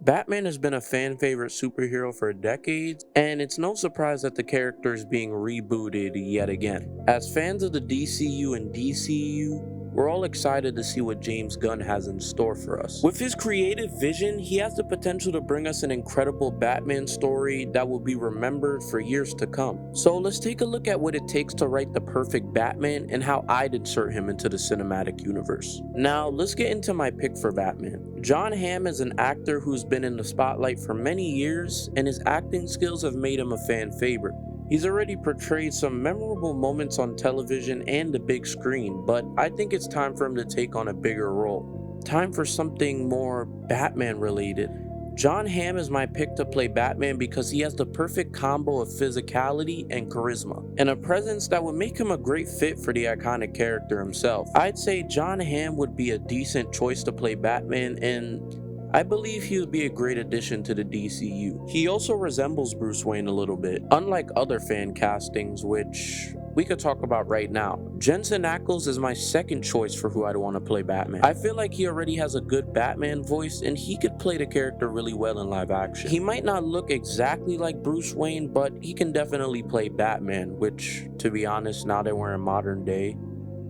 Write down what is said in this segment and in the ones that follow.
Batman has been a fan favorite superhero for decades, and it's no surprise that the character is being rebooted yet again. As fans of the DCU and DCU, we're all excited to see what James Gunn has in store for us. With his creative vision, he has the potential to bring us an incredible Batman story that will be remembered for years to come. So let's take a look at what it takes to write the perfect Batman and how I'd insert him into the cinematic universe. Now, let's get into my pick for Batman. Jon Hamm is an actor who's been in the spotlight for many years, and his acting skills have made him a fan favorite. He's already portrayed some memorable moments on television and the big screen, but I think it's time for him to take on a bigger role. Time for something more Batman related. Jon Hamm is my pick to play Batman because he has the perfect combo of physicality and charisma, and a presence that would make him a great fit for the iconic character himself. I'd say Jon Hamm would be a decent choice to play Batman, and I believe he would be a great addition to the DCU. He also resembles Bruce Wayne a little bit, unlike other fan castings, which we could talk about right now. Jensen Ackles is my second choice for who I'd want to play Batman. I feel like he already has a good Batman voice, and he could play the character really well in live action. He might not look exactly like Bruce Wayne, but he can definitely play Batman, which, to be honest, now that we're in modern day,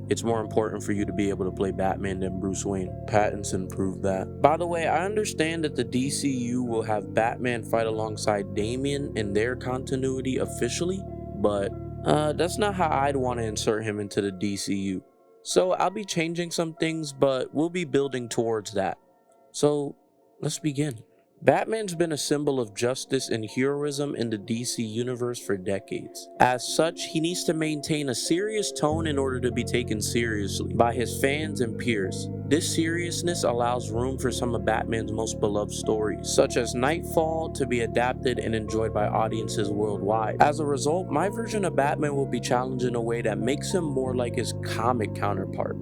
it's more important for you to be able to play Batman than Bruce Wayne. Pattinson proved that. By the way, I understand that the DCU will have Batman fight alongside Damian in their continuity officially, but that's not how I'd want to insert him into the DCU. So I'll be changing some things, but we'll be building towards that. So let's begin. Batman's been a symbol of justice and heroism in the DC universe for decades. As such, he needs to maintain a serious tone in order to be taken seriously by his fans and peers. This seriousness allows room for some of Batman's most beloved stories, such as Nightfall, to be adapted and enjoyed by audiences worldwide. As a result, my version of Batman will be challenged in a way that makes him more like his comic counterpart.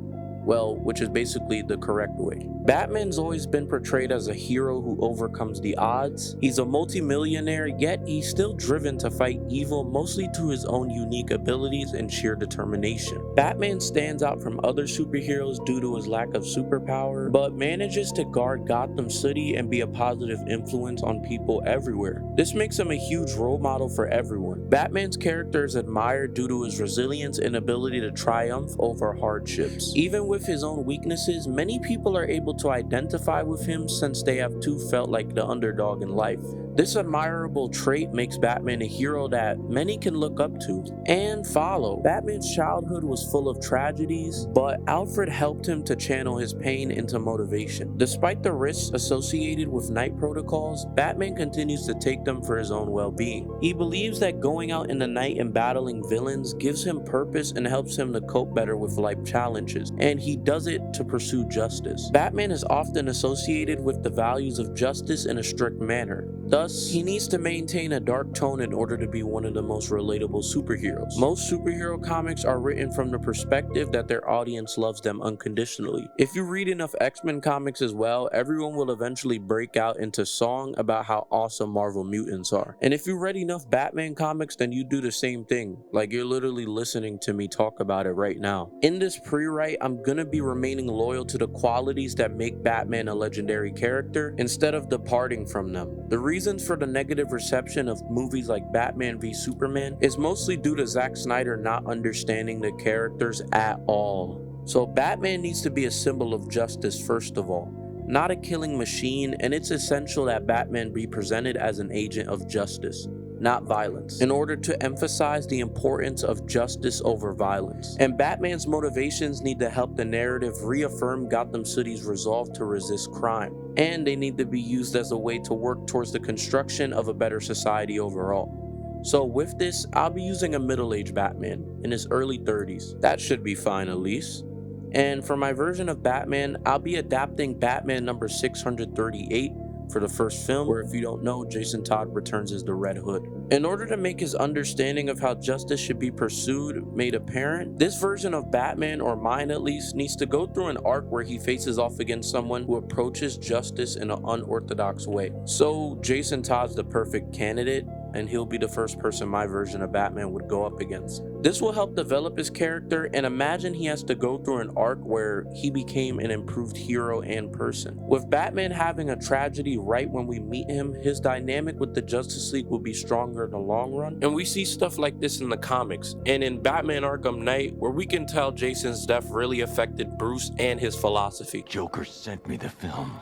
Well, which is basically the correct way. Batman's always been portrayed as a hero who overcomes the odds. He's a multimillionaire, yet he's still driven to fight evil, mostly through his own unique abilities and sheer determination. Batman stands out from other superheroes due to his lack of superpower, but manages to guard Gotham City and be a positive influence on people everywhere. This makes him a huge role model for everyone. Batman's character is admired due to his resilience and ability to triumph over hardships. Even with his own weaknesses, many people are able to identify with him since they have too felt like the underdog in life. This admirable trait makes Batman a hero that many can look up to and follow. Batman's childhood was full of tragedies, but Alfred helped him to channel his pain into motivation. Despite the risks associated with night protocols, Batman continues to take them for his own well-being. He believes that going out in the night and battling villains gives him purpose and helps him to cope better with life challenges, and he does it to pursue justice. Batman is often associated with the values of justice in a strict manner. Thus, he needs to maintain a dark tone in order to be one of the most relatable superheroes. Most superhero comics are written from the perspective that their audience loves them unconditionally. If you read enough X-Men comics as well, everyone will eventually break out into song about how awesome Marvel mutants are. And if you read enough Batman comics, then you do the same thing. Like, you're literally listening to me talk about it right now. In this pre-write, I'm gonna be remaining loyal to the qualities that make Batman a legendary character instead of departing from them. The reasons for the negative reception of movies like Batman v Superman is mostly due to Zack Snyder not understanding the characters at all. So Batman needs to be a symbol of justice first of all, not a killing machine, and it's essential that Batman be presented as an agent of justice, not violence, in order to emphasize the importance of justice over violence. And Batman's motivations need to help the narrative reaffirm Gotham City's resolve to resist crime, and they need to be used as a way to work towards the construction of a better society overall. So with this, I'll be using a middle-aged Batman in his early 30s. That should be fine at least. And for my version of Batman, I'll be adapting Batman number 638 for the first film, where, if you don't know, Jason Todd returns as the Red Hood. In order to make his understanding of how justice should be pursued made apparent, this version of Batman, or mine at least, needs to go through an arc where he faces off against someone who approaches justice in an unorthodox way. So Jason Todd's the perfect candidate, and he'll be the first person my version of Batman would go up against. This will help develop his character, and imagine he has to go through an arc where he became an improved hero and person. With Batman having a tragedy right when we meet him, his dynamic with the Justice League will be stronger in the long run, and we see stuff like this in the comics and in Batman Arkham Knight, where we can tell Jason's death really affected Bruce and his philosophy. Joker sent me the film.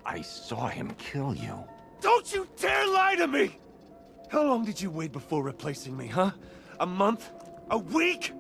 I saw him kill you. Don't you dare lie to me! How long did you wait before replacing me, huh? A month? A week?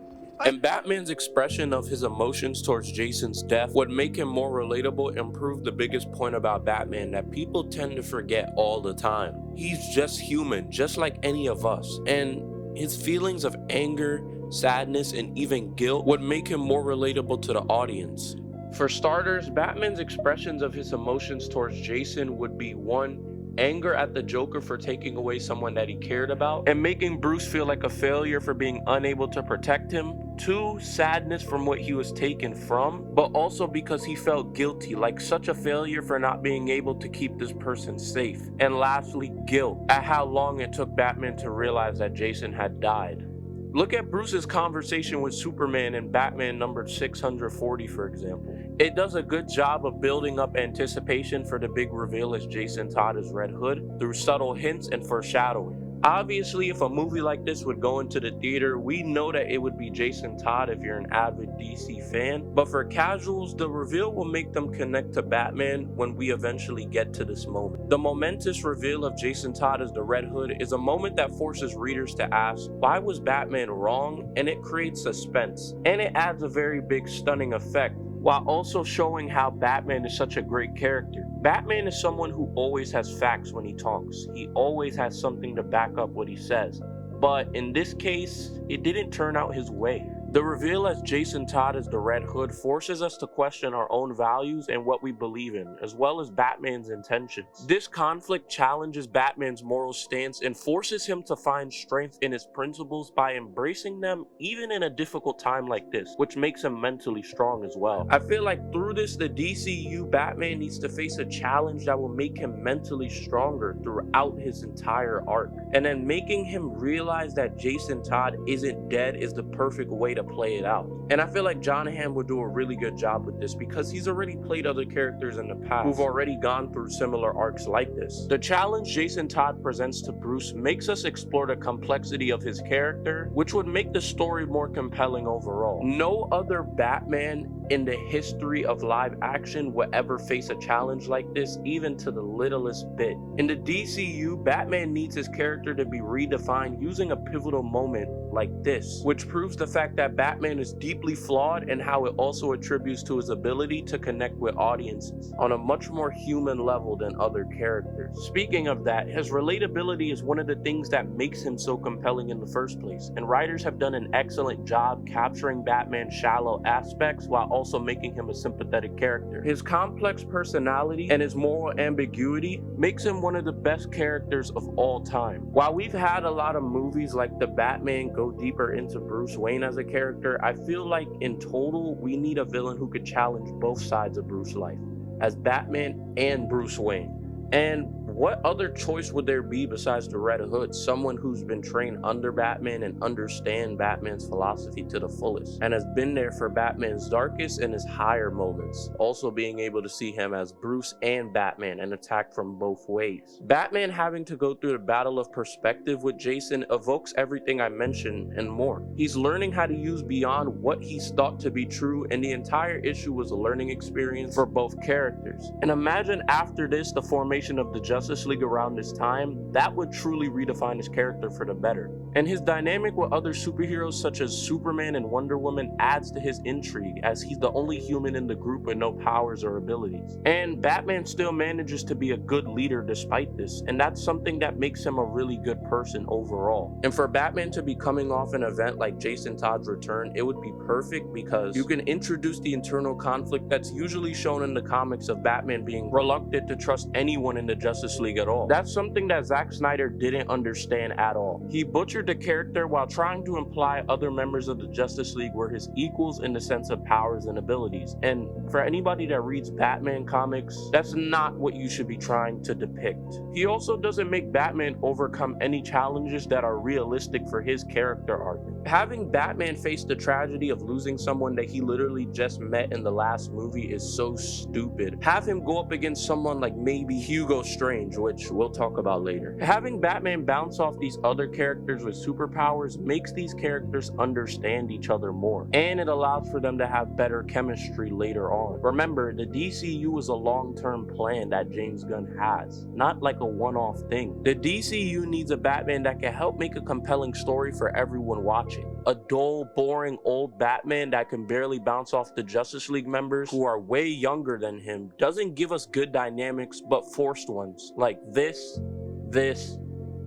And Batman's expression of his emotions towards Jason's death would make him more relatable and prove the biggest point about Batman that people tend to forget all the time. He's just human, just like any of us. And his feelings of anger, sadness, and even guilt would make him more relatable to the audience. For starters, Batman's expressions of his emotions towards Jason would be 1. Anger at the Joker for taking away someone that he cared about and making Bruce feel like a failure for being unable to protect him. 2. Sadness from what he was taken from, but also because he felt guilty, like such a failure for not being able to keep this person safe. And lastly, guilt at how long it took Batman to realize that Jason had died. Look at Bruce's conversation with Superman in Batman number 640, for example. It does a good job of building up anticipation for the big reveal as Jason Todd as Red Hood through subtle hints and foreshadowing. Obviously, if a movie like this would go into the theater, we know that it would be Jason Todd if you're an avid DC fan, but for casuals, the reveal will make them connect to Batman when we eventually get to this moment. The momentous reveal of Jason Todd as the Red Hood is a moment that forces readers to ask, why was Batman wrong? And it creates suspense, and it adds a very big stunning effect, while also showing how Batman is such a great character. Batman is someone who always has facts when he talks. He always has something to back up what he says. But in this case, it didn't turn out his way. The reveal as Jason Todd as the Red Hood forces us to question our own values and what we believe in, as well as Batman's intentions. This conflict challenges Batman's moral stance and forces him to find strength in his principles by embracing them even in a difficult time like this, which makes him mentally strong as well. I feel like through this, the DCU Batman needs to face a challenge that will make him mentally stronger throughout his entire arc. And then making him realize that Jason Todd isn't dead is the perfect way to play it out. And I feel like Jon Hamm would do a really good job with this because he's already played other characters in the past who've already gone through similar arcs like this. The challenge Jason Todd presents to Bruce makes us explore the complexity of his character, which would make the story more compelling overall. No other Batman in the history of live action would ever face a challenge like this, even to the littlest bit. In the DCU, Batman needs his character to be redefined using a pivotal moment like this, which proves the fact that Batman is deeply flawed and how it also attributes to his ability to connect with audiences on a much more human level than other characters. Speaking of that, his relatability is one of the things that makes him so compelling in the first place, and writers have done an excellent job capturing Batman's shallow aspects while also making him a sympathetic character. His complex personality and his moral ambiguity makes him one of the best characters of all time. While we've had a lot of movies like The Batman go deeper into Bruce Wayne as a character, I feel like in total we need a villain who could challenge both sides of Bruce's life, as Batman and Bruce Wayne. And what other choice would there be besides the Red Hood? Someone who's been trained under Batman and understands Batman's philosophy to the fullest, and has been there for Batman's darkest and his higher moments, also being able to see him as Bruce and Batman and attack from both ways. Batman having to go through the battle of perspective with Jason evokes everything I mentioned and more. He's learning how to use beyond what he's thought to be true, and the entire issue was a learning experience for both characters. And imagine after this, the formation of the Justice League around this time, that would truly redefine his character for the better. And his dynamic with other superheroes such as Superman and Wonder Woman adds to his intrigue, as he's the only human in the group with no powers or abilities. And Batman still manages to be a good leader despite this, and that's something that makes him a really good person overall. And for Batman to be coming off an event like Jason Todd's return, it would be perfect because you can introduce the internal conflict that's usually shown in the comics of Batman being reluctant to trust anyone in the Justice Justice League at all. That's something that Zack Snyder didn't understand at all. He butchered the character while trying to imply other members of the Justice League were his equals in the sense of powers and abilities. And for anybody that reads Batman comics, that's not what you should be trying to depict. He also doesn't make Batman overcome any challenges that are realistic for his character arc. Having Batman face the tragedy of losing someone that he literally just met in the last movie is so stupid. Have him go up against someone like maybe Hugo Strange, which we'll talk about later. Having Batman bounce off these other characters with superpowers makes these characters understand each other more, and it allows for them to have better chemistry later on. Remember, the DCU is a long-term plan that James Gunn has, not like a one-off thing. The DCU needs a Batman that can help make a compelling story for everyone watching. A dull, boring old Batman that can barely bounce off the Justice League members who are way younger than him doesn't give us good dynamics, but forced ones, like this,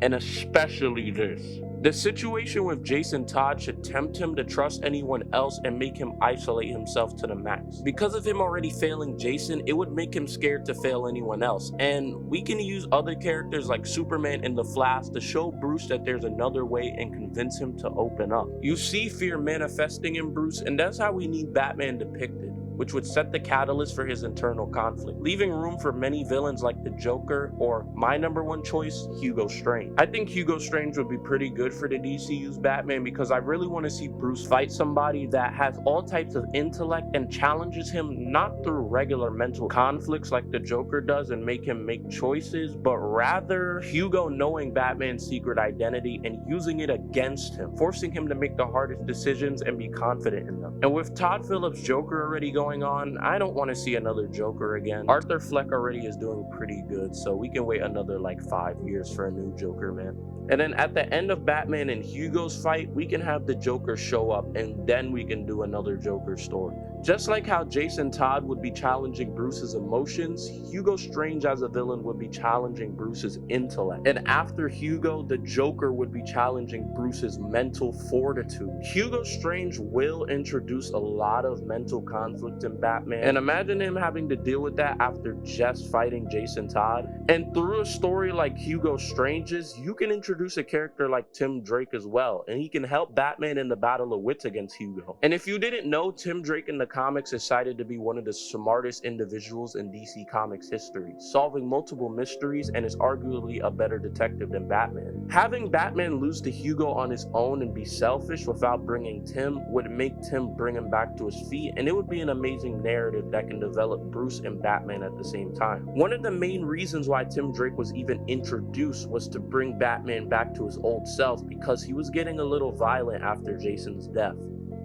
and especially this. The situation with Jason Todd should tempt him to trust anyone else and make him isolate himself to the max. Because of him already failing Jason, it would make him scared to fail anyone else. And we can use other characters like Superman and the Flash to show Bruce that there's another way and convince him to open up. You see fear manifesting in Bruce, and that's how we need Batman depicted, which would set the catalyst for his internal conflict, leaving room for many villains like the Joker or my number one choice, Hugo Strange. I think Hugo Strange would be pretty good for the DCU's Batman because I really want to see Bruce fight somebody that has all types of intellect and challenges him not through regular mental conflicts like the Joker does and make him make choices, but rather Hugo knowing Batman's secret identity and using it against him, forcing him to make the hardest decisions and be confident in them. And with Todd Phillips' Joker already going on, I don't want to see another Joker again. Arthur Fleck already is doing pretty good, so we can wait another like 5 years for a new Joker, man. And then at the end of Batman and Hugo's fight, we can have the Joker show up and then we can do another Joker story. Just like how Jason Todd would be challenging Bruce's emotions, Hugo Strange as a villain would be challenging Bruce's intellect. And after Hugo, the Joker would be challenging Bruce's mental fortitude. Hugo Strange will introduce a lot of mental conflict in Batman, and imagine him having to deal with that after just fighting Jason Todd. And through a story like Hugo Strange's, you can introduce a character like Tim Drake as well, and he can help Batman in the battle of wits against Hugo. And if you didn't know, Tim Drake in the comics is cited to be one of the smartest individuals in DC Comics history, solving multiple mysteries and is arguably a better detective than Batman. Having Batman lose to Hugo on his own and be selfish without bringing Tim would make Tim bring him back to his feet, and it would be an amazing narrative that can develop Bruce and Batman at the same time. One of the main reasons why Tim Drake was even introduced was to bring Batman back to his old self because he was getting a little violent after Jason's death.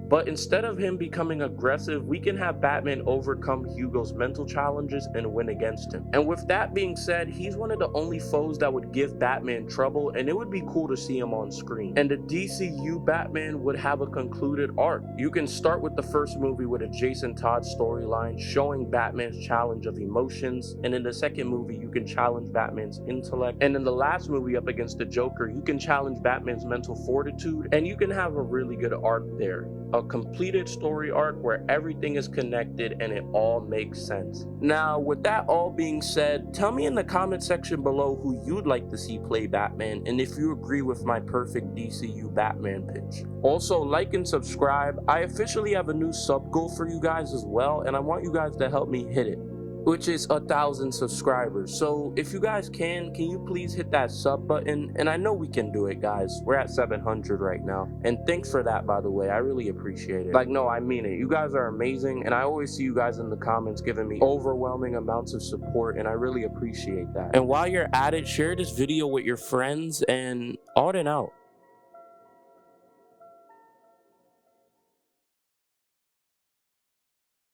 But instead of him becoming aggressive, we can have Batman overcome Hugo's mental challenges and win against him. And with that being said, he's one of the only foes that would give Batman trouble, and it would be cool to see him on screen. And the DCU Batman would have a concluded arc. You can start with the first movie with a Jason Todd storyline showing Batman's challenge of emotions, and in the second movie you can challenge Batman's intellect, and in the last movie up against the Joker you can challenge Batman's mental fortitude, and you can have a really good arc there. A completed story arc where everything is connected and it all makes sense. Now, with that all being said, tell me in the comment section below who you'd like to see play Batman and if you agree with my perfect DCU Batman pitch. Also, like and subscribe. I officially have a new sub goal for you guys as well, and I want you guys to help me hit it, which is 1,000 subscribers. So if you guys can you please hit that sub button? And I know we can do it, guys. We're at 700 right now. And thanks for that, by the way. I really appreciate it. Like, no, I mean it. You guys are amazing. And I always see you guys in the comments giving me overwhelming amounts of support. And I really appreciate that. And while you're at it, share this video with your friends, and Auden out.